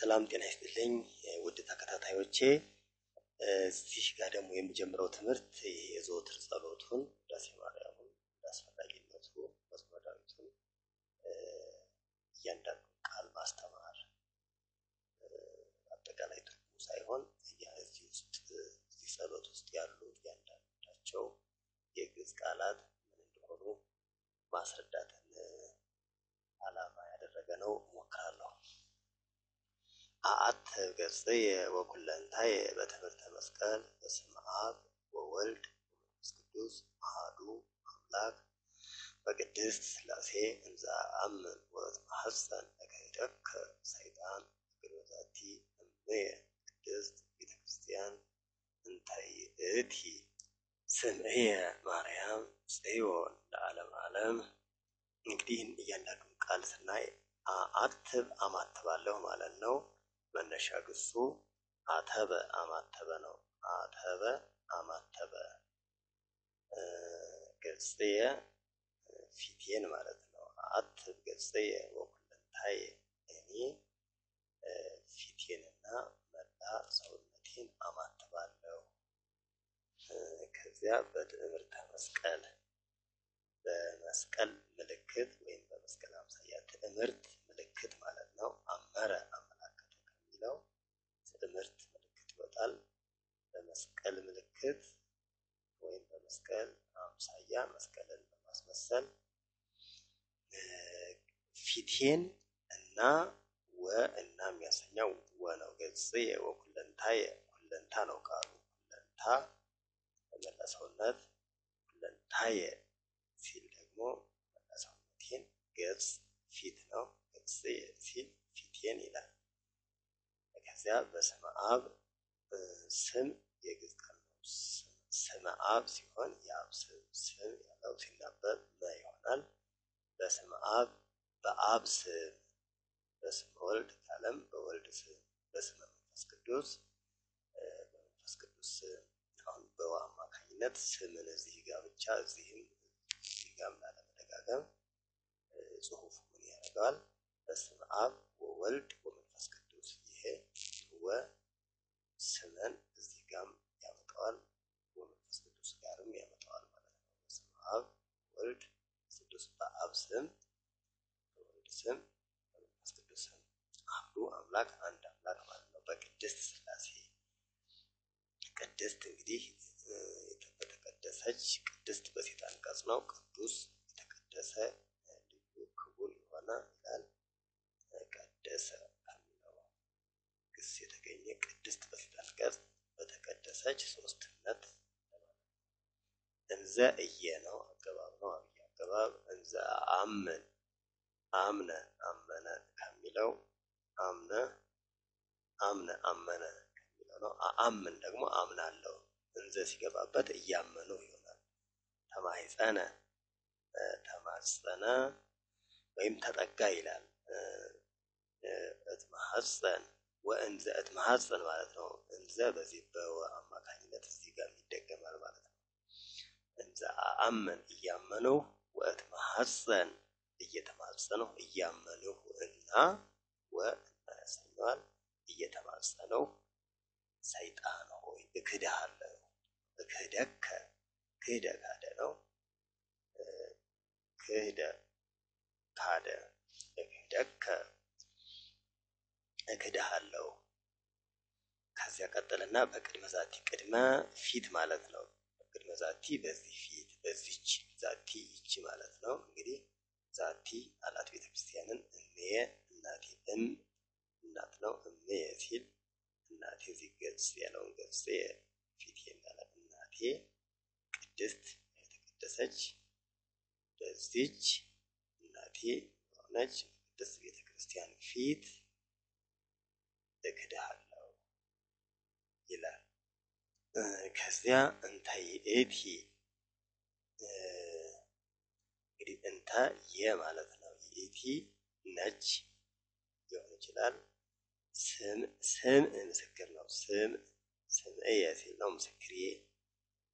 ሰላም ጤና ይስጥልኝ ውድ ተከታታዮቼ እዚህ ጋር ደግሞ የምጀምረው ትምህርት የዘወትር ጸሎቱን ዳሴ ማርያምን አስፈላጊነቱ መዝሙረ ዳዊቱን እያንዳንዱ ቃል ማስተማር አጠቃላይ ትርጉሙ ሳይሆን እዚህ ውስጥ እዚህ ጸሎት ውስጥ ያሉ እያንዳንዳቸው የግዕዝ ቃላት ምን እንደሆኑ ማስረዳትን ዓላማ ያደረገ ነው ሞክራለሁ። አት ገጽየ ወኩለንታየ በትምህርተ መስቀል በስመ አብ ወወልድ ወመንፈስ ቅዱስ አሐዱ አምላክ በቅድስት ሥላሴ እንዘ አምን ወእትማሐፀን እከይደከ ሰይጣን ግሮዛቲ እምየ ቅድስት ቤተክርስቲያን እንተ ይእቲ ስምየ ማርያም ጽዮን ለዓለም ዓለም። እንግዲህ እያንዳንዱን ቃል ስናይ አትብ አማትባለሁ ማለት ነው። መነሻ ግሱ አተበ አማተበ ነው። አተበ አማተበ ገጽየ ፊቴን ማለት ነው። አትብ ገጽየ ወኩለንታየ እኔ ፊቴንና መላ ሰውነቴን አማትባለሁ። ከዚያ በትምህርተ መስቀል በመስቀል ምልክት ወይም በመስቀል አምሳያ ትምህርት ምልክት ማለት ነው። አመረ አመላከተ ከሚለው ትምህርት ምልክት ይወጣል። በመስቀል ምልክት ወይም በመስቀል አምሳያ መስቀልን በማስመሰል ፊቴን እና ወእና የሚያሰኘው ወነው። ገጽየ ወኩለንታየ ኩለንታ ነው ቃሉ። ኩለንታ መላ ሰውነት፣ ኩለንታየ ሲል ደግሞ መላ ሰውነቴን፣ ገጽ ፊት ነው። ገጽየ ሲል ፊቴን ይላል። ከዚያ በስመ አብ ስም የግዕዝ ቃል ነው። ስመ አብ ሲሆን የአብ ስም ያለው ሲነበብ መ ይሆናል። በስመ አብ በአብ ስም፣ በስመ ወልድ ካለም በወልድ ስም፣ በስመ መንፈስ ቅዱስ በመንፈስ ቅዱስ ስም። አሁን በወ አማካኝነት ስምን እዚህ ጋር ብቻ እዚህ ጋር ላለመደጋገም ጽሑፉ ምን ያደርጋል? በስመ አብ ወወልድ ወመንፈስ ቅዱስ። ይሄ ወ ስምን እዚህ ጋርም ያመጣዋል ወመንፈስ ቅዱስ ጋርም ያመጣዋል ማለት ነው። በስመ አብ ወልድ ቅዱስ በአብ ስም በወልድ ስም በመንፈስ ቅዱስ ስም አሐዱ አምላክ አንድ አምላክ ማለት ነው። በቅድስት ሥላሴ ቅድስት እንግዲህ የተቀደሰች ቅድስት በሴት አንቀጽ ነው። ቅዱስ የተቀደሰ ልዩ ክቡር የሆነ ይላል። ቀደሰ ከሚለው ግስ የተገኘ ቅድስት በሴት አንቀጽ በተቀደሰች ሶስትነት እንዘ እየ ነው አገባብ ነው። አብይ አገባብ እንዘ አምን አምነ አመነ ከሚለው አምነ አምነ አመነ ከሚለው ነው። አምን ደግሞ አምናለሁ እንዘ ሲገባበት እያመኑ ይሆናል። ተማህፀነ ተማፀነ ወይም ተጠጋ ይላል። እትማሐፀን ወእንዘ እትማሐፀን ማለት ነው። እንዘ በዚህ በወ አማካኝነት እዚህ ጋር ይደገማል ማለት ነው። እንዘ አምን እያመኑ ወእትማሐፀን እየተማጸነው እያመንሁ እና ወእና ያሰኘዋል እየተማጸነው ሰይጣን ሆይ እክድሃለሁ። እክህደከ ክህደ ካደ ነው። ክህደ ካደ እክህደከ እክድሃለሁ። ከዚያ ቀጠልና በቅድመ ዛቲ ቅድመ ፊት ማለት ነው። በቅድመ ዛቲ በዚህ ፊት በዚች ዛቲ ይቺ ማለት ነው። እንግዲህ ዛቲ አላት ቤተክርስቲያንን እምየ እናቴ እናት ነው። እምየ ሲል እናቴ ሲገጽ ያለውን ገጽ ፊት ማለት እናቴ ቅድስት የተቀደሰች በዚች እናቴ ሆነች ቅድስት ቤተክርስቲያን ፊት እክድሃለሁ ይላል። ከዚያ እንተ ይእቲ እንግዲህ እንተ የማለት ነው። ይእቲ ነች ሊሆን ይችላል። ስም ምስክር ነው። ስምየ ሲል ነው ምስክሬ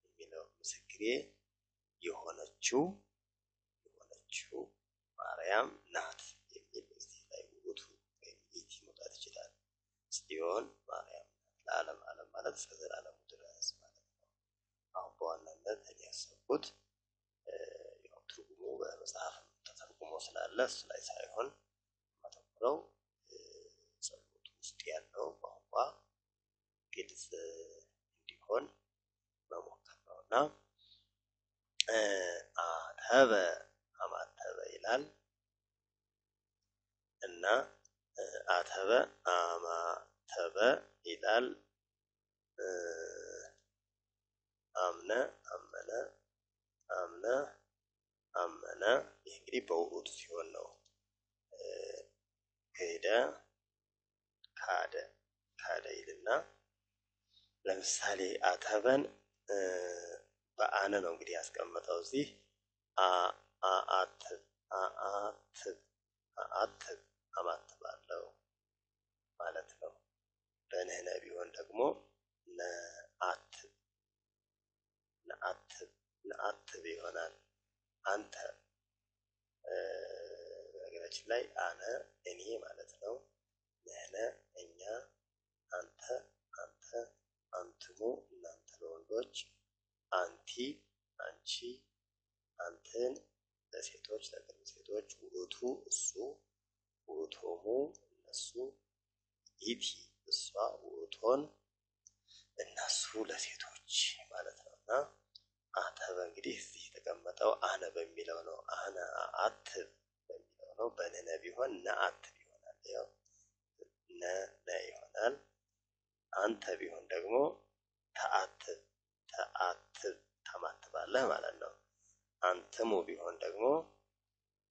የሚለው ምስክሬ የሆነችው ማርያም ናት የሚል እዚህ ላይ ውእቱ ወይም ይእቲ መውጣት ይችላል። ጽዮን ማርያም ለዓለም ዓለም ማለት እስከ ዘላለሙ ድረስ ማለት ነው። አሁን በዋናነት እኔ ያሰብኩት ያው ትርጉሙ በመጽሐፍ ተተርጉሞ ስላለ እሱ ላይ ሳይሆን ማተኩረው ጸሎት ውስጥ ያለው ቋንቋ ግልጽ እንዲሆን መሞከር ነውና አተበ አማተበ ይላል እና አተበ አማተበ ይላል። አምነ አመነ አምነ አመነ ይህ እንግዲህ በውእቱ ሲሆን ነው። ክህደ ካደ ካደ ይልና ለምሳሌ አተበን በአነ ነው እንግዲህ ያስቀመጠው እዚህ አአትብ አአትብ አአትብ አማትባለሁ ማለት ነው። በንህነ ቢሆን ደግሞ ነአትብ ነአትብ ነአትብ ይሆናል። አንተ በነገራችን ላይ አነ እኔ ማለት ነው። ነህነ እኛ፣ አንተ አንተ፣ አንትሙ እናንተ ለወንዶች፣ አንቲ አንቺ፣ አንትን ለሴቶች ለቅርብ ሴቶች፣ ውእቱ እሱ፣ ውእቶሙ እነሱ፣ ኢቲ እሷ፣ ውእቶን እነሱ ለሴቶች ማለት ነውና አተበ እንግዲህ እዚህ የተቀመጠው አነ በሚለው ነው። አነ አአትብ በሚለው ነው። በንነ ቢሆን ነአትብ ይሆናል። ያው ነ ይሆናል። አንተ ቢሆን ደግሞ ተአትብ ተአትብ ታማትባለህ ማለት ነው። አንትሙ ቢሆን ደግሞ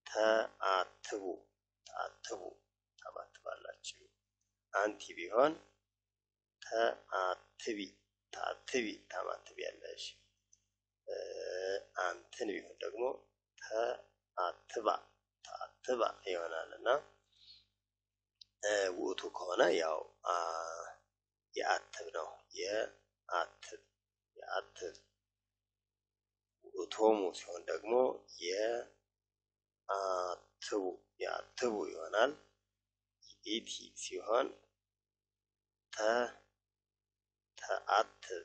ተአትቡ ተአትቡ ታማትባላችሁ። አንቲ ቢሆን ተአትቢ ተአትቢ ታማትቢያለሽ። አንትን ቢሆን ደግሞ ተአትባ ተአትባ ይሆናልና ውእቱ ከሆነ ያው የአትብ ነው። የአትብ የአትብ ውእቶሙ ሲሆን ደግሞ የአትቡ የአትቡ ይሆናል። ኢቲ ሲሆን ተአትብ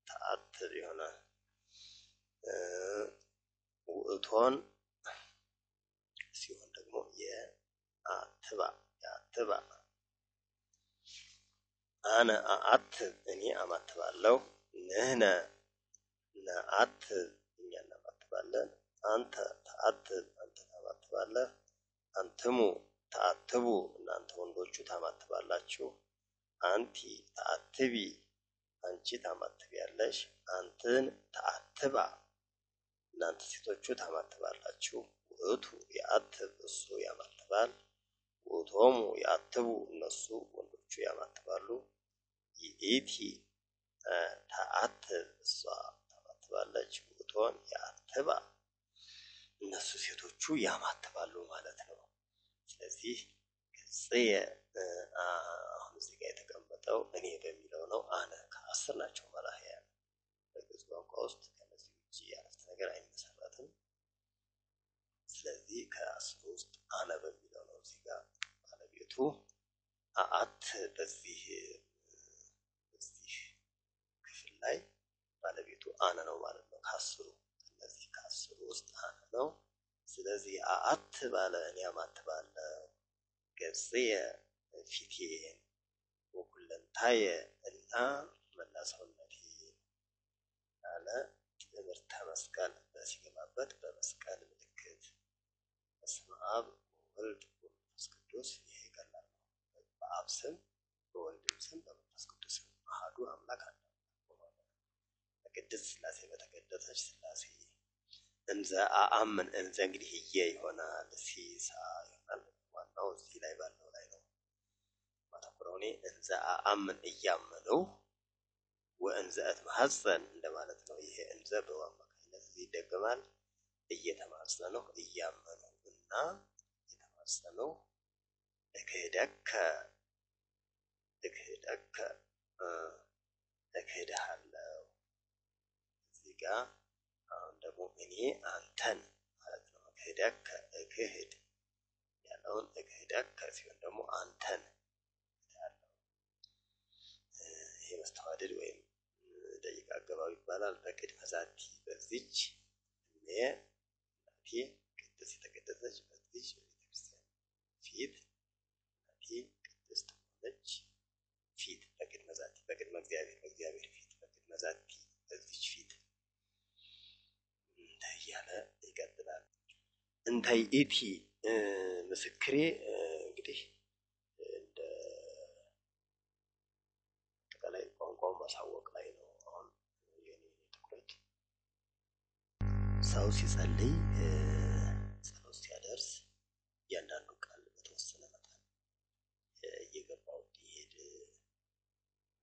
ተአትብ ይሆናል። ውእቶን ሲሆን ደግሞ የአትባ የአትባ። አነ አአትብ እኔ አማትባለሁ። ንህነ ነአትብ እኛ እናማትባለን። አንተ ተአትብ አንተ ታማትባለህ። አንትሙ ተአትቡ እናንተ ወንዶቹ ታማትባላችሁ። አንቲ ተአትቢ አንቺ ታማትቢያለሽ። አንትን ተአትባ እናንተ ሴቶቹ ታማትባላችሁ። ውእቱ የአትብ እሱ ያማትባል። ውእቶሙ የአትቡ እነሱ ወንዶቹ ያማትባሉ። ይእቲ ተአትብ እሷ ታማትባለች። ውእቶን የአትባ እነሱ ሴቶቹ ያማትባሉ ማለት ነው። ስለዚህ ገጽየ አሁን እዚህ ጋር የተቀመጠው እኔ በሚለው ነው። አነ ከ10 ናቸው መላህያን በግዕዝ ቋንቋ ውስጥ ከነዚህ ውጪ ያለፍት ነገር አይመሰረትም። ስለዚህ ከ10 ውስጥ አነ በሚለው ነው እዚህ ጋር ባለቤቱ። አአት በዚህ ክፍል ላይ ባለቤቱ አነ ነው ማለት ነው። ከ10 ስለዚህ ከ10 ውስጥ አነ ነው። ስለዚህ አአት ባለ እኔ አማትባለሁ። ገጽየ ፊቴን፣ ወኩለንታየ እና መላ ሰውነቴ አለ። ትምህርተ መስቀል ሲገባበት በመስቀል ምልክት በስመ አብ ወወልድ ወመንፈስ ቅዱስ ይሄ ቀላል ነው። በአብ ስም በወልድም ስም በመንፈስ ቅዱስ ስም አሐዱ አምላክ አንድ ሆነ። በቅድስት ሥላሴ በተቀደሰች ሥላሴ እንዘ አአምን እንዘ እንግዲህ እየ ይሆናል። ሲሳ ይሆናል። ዋናው እዚህ ላይ ባለው ላይ ነው ማተኩረው። እኔ እንዘ አአምን እያመነው ወእንዘ እትማሐፀን እንደማለት ነው። ይሄ እንዘ በአማካኝነት ይደገማል። እየተማጸነው እያመነው እና እየተማጸነው እክህደከ እክህደከ እክህድሃለሁ። እዚህ ጋር አሁን ደግሞ እኔ አንተን ማለት ነው። እክህደከ እክህድ ያለውን እክህደከ ሲሆን ደግሞ አንተን ያለው መዋድድ ወይም ደቂቃ አገባብ ይባላል። በቅድመ ዛቲ በዚች እኔ ናቲ ቅድስት የተቀደሰች በዚች ቤተክርስቲያን ፊት ናቲ ቅድስት ሆነች ፊት በቅድመ ዛቲ በቅድመ እግዚአብሔር ፊት በቅድመ ዛቲ በዚች ፊት እያለ ይቀጥላል። እንታይ ኢቲ ምስክሬ እንግዲህ እንደ አጠቃላይ ቋንቋውን ማሳወቅ ላይ ነው። አሁን የኔ ትኩረት ሰው ሲጸልይ ጸሎት ሲያደርስ እያንዳንዱ ቃል በተወሰነ መጠን እየገባው እንዲሄድ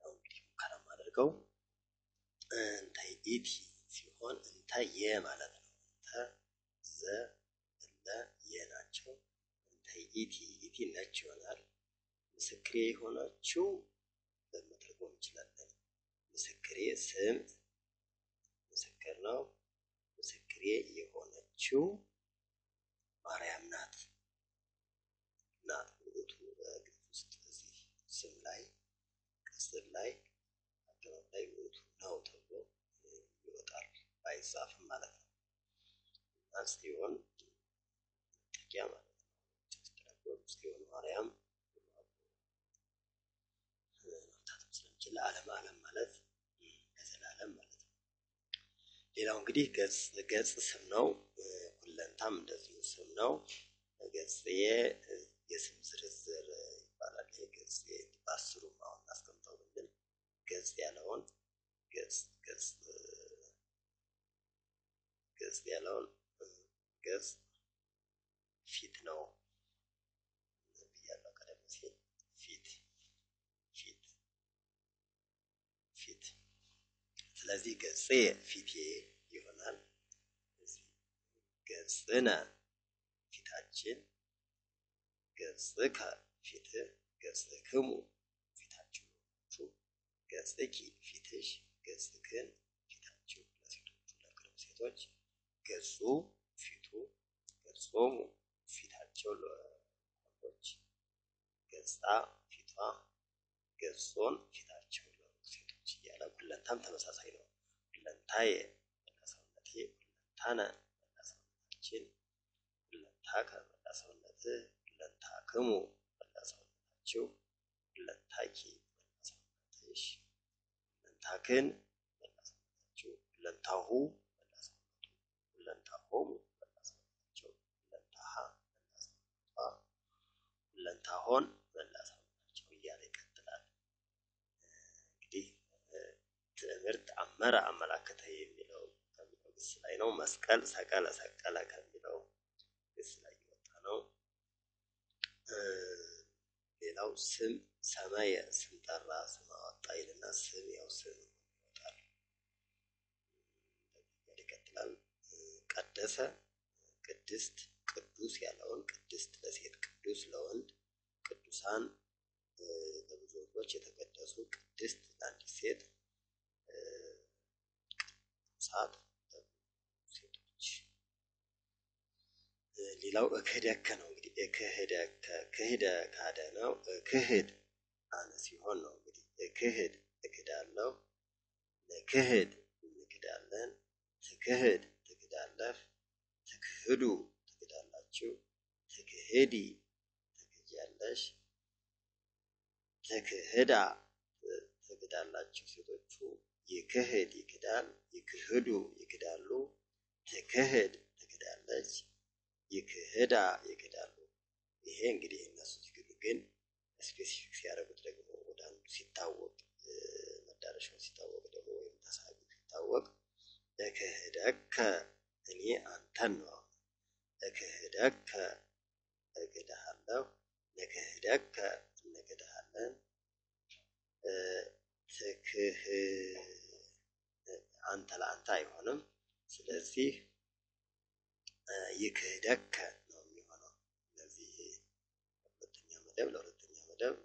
ነው እንግዲህ ሙከራ ማደርገው። እንታይ ኢቲ ሲሆን እንታይ የማለት ነው። እንተ ዘ እለ የናቸው። እንታይ ኢቲ ነች ይሆናል። ምስክሬ የሆነችው ለመተርጎም እንችላለን። ምስክሬ ስም ምስክር ነው። ምስክሬ የሆነችው ማርያም ናት። ውእቱ በግዕዝ ውስጥ እዚህ ስም ላይ ቅጽል ላይ አገባብ ላይ ውእቱ ነው ተብሎ ይወጣል፣ ባይጻፍም ማለት ነው። እና ጽዮን መጠጊያ ማለት ነው። ጽዮን ማርያም መምታትም ስለምችል ዓለም ማለት ለዘላለም ማለት ነው። ሌላው እንግዲህ ገጽ ስም ነው። ሁለንታም እንደዚሁ ስም ነው። ገጽዬ የስም ዝርዝር ይባላል። ገጽ በአስሩም አሁን አስቀምጠው ብንል ገጽ ያለውን ገጽ ያለውን ገጽ ፊት ነው ብያለሁ ቀደም ሲል። ፊት ስለዚህ ገጽ ፊቴ ይሆናል። ገጽነ ፊታችን፣ ገጽከ ፊትህ፣ ገጽክሙ ፊታችሁ፣ ገጽኪ ፊትሽ፣ ገጽክን ፊታችሁ ለሴቶቹ ለቅርብ ሴቶች፣ ገጹ ፊቱ፣ ገጾሙ ፊታቸው ለወንዶች፣ ገጻ ፊቷ፣ ገጾን ፊታቸው ለሩቅ ሴቶች እያለ ሁለንታም ተመሳሳይ ነው። ሁለንታዬ መላ ሰውነቴ፣ ሁለንታነ መላ ሰውነታችን፣ ሁለንታከ መላ ሰውነትህ፣ ሁለንታክሙ መላ ሰውነታችሁ፣ ሁለንታኪ መላ ሰውነትሽ፣ ሁለንታክን መላ ሰውነታችሁ፣ ሁለንታሁ መላ ሰውነቱ፣ ሁለንታሆሙ መላ ሰውነታቸው፣ ሁለንታሃ መላ ሰውነቷ፣ ሁለንታሆን መላ ሰውነታቸው እያለ ይቀጥላል። እንግዲህ ትምህርት አመረ አመላከተ የሚለው ከሚለው ግስ ላይ ነው። መስቀል ሰቀለ ሰቀለ ከሚለው ግስ ላይ የወጣ ነው። ሌላው ስም ሰማየ ስም ጠራ ስም አወጣ ይልና ስም ያው ስም ይወጣል ይቀጥላል። ቀደሰ ቅድስት ቅዱስ ያለውን ቅድስት ለሴት ቅዱስ ለወንድ ቅዱሳን ለብዙ ወንዶች የተቀደሱ ቅድስት ለአንዲት ሴት ቅዱሳት ሴቶች። ሌላው እክህደከ ነው። እንግዲህ እክህደከ ክህደ ካደ ነው። እክህድ አነ ሲሆን ነው። እንግዲህ እክህድ እክዳለሁ፣ ለክህድ እንክዳለን፣ ትክህድ ትክዳለህ፣ ትክህዱ ትክዳላችሁ፣ ትክህዲ ትክጃለሽ፣ ትክህዳ ትክዳላችሁ ሴቶቹ፣ ይክህድ ይክዳል፣ ይክህዱ ይክዳሉ፣ ትክህድ ትክዳለች፣ ይክህዳ ይክዳሉ። ይሄ እንግዲህ እነሱ ሲክዱ ግን ስፔሲፊክ ሲያደርጉት ደግሞ ወደ አንዱ ሲታወቅ መዳረሻው ሲታወቅ ደግሞ ወይም ተሳቢው ሲታወቅ እክህደከ እኔ አንተን ነው። እክህደከ እክድሃለሁ፣ እክህደከ እንክድሃለን፣ አንተ ለአንተ አይሆንም። ስለዚህ ይክህደከ ነው የሚሆነው። ስለዚህ ሁለተኛ መደብ ለሁለተኛ መደብ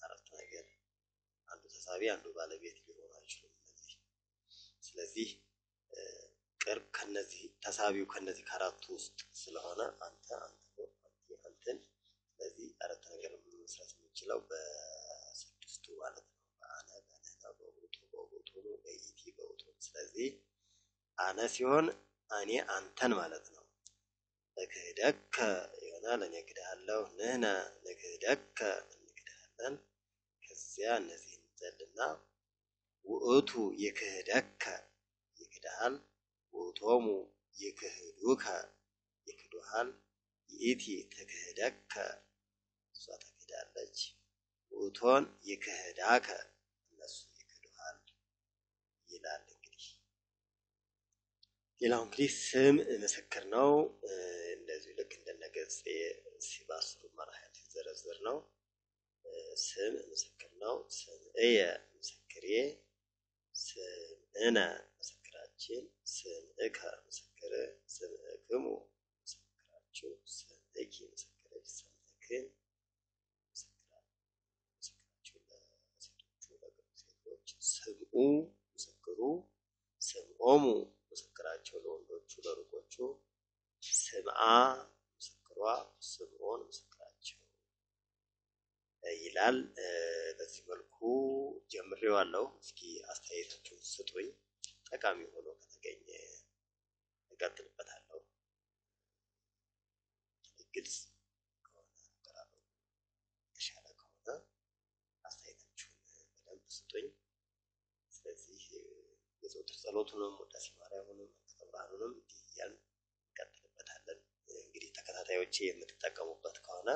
አረፍተ ነገር አንዱ ተሳቢ አንዱ ባለቤት ሊሆኑ አይችሉም እነዚህ። ስለዚህ ቅርብ ከነዚህ ተሳቢው ከነዚህ ከአራቱ ውስጥ ስለሆነ አንተ አንተን። ስለዚህ አረፍተ ነገር መስራት የሚችለው በስድስቱ ማለት ነው። በአነ ስለዚህ አነ ሲሆን እኔ አንተን ማለት ነው። እክህደከ ይሆናል እኔ እክድሃለሁ። ንሕነ ንክህደከ እንክድሃለን። ከዚያ እነዚህን እንዘልና ውእቱ ይክህደከ ይክድሃል። ውእቶሙ ይክህዱከ ይክዱሃል። ይእቲ ትክህደከ እሷ ትክዳለች። ውእቶን ይክህዳከ እነሱ ይክዱሃል ይላል። እንግዲህ ሌላው እንግዲህ ስም ምስክር ነው። እንደዚሁ ልክ እንደነገጽ በአስሩ መራሕያት ሲዘረዘር ነው። ስም ምስክር ነው። ስምዕየ ምስክሬ፣ ስምዕነ ምስክራችን፣ ስምዕከ ምስክር፣ ስምዕክሙ ምስክራችሁ፣ ስምዕኪ ምስክርሽ፣ ስምዕክን ምስክራችሁ ለሴቶቹ ለሴቶች፣ ስምዑ ምስክሩ፣ ስምዖሙ ምስክራቸው ለወንዶቹ ለሩቆቹ፣ ስምዓ ምስክሯ፣ ስምዖን ምስክራቸው ይላል። በዚህ መልኩ ጀምሬዋለሁ። እስኪ አስተያየታችሁን ስጡኝ። ጠቃሚ ሆኖ ከተገኘ እቀጥልበታለሁ። ግልጽ ከሆነ አቀራረቡ የተሻለ ከሆነ አስተያየታችሁን በደንብ ስጡኝ። ስለዚህ የዘወትር ጸሎቱንም ውዳሴ ማርያምንም ብርሃኑንም እንዲህ እያልን እንቀጥልበታለን። እንግዲህ ተከታታዮቼ የምትጠቀሙበት ከሆነ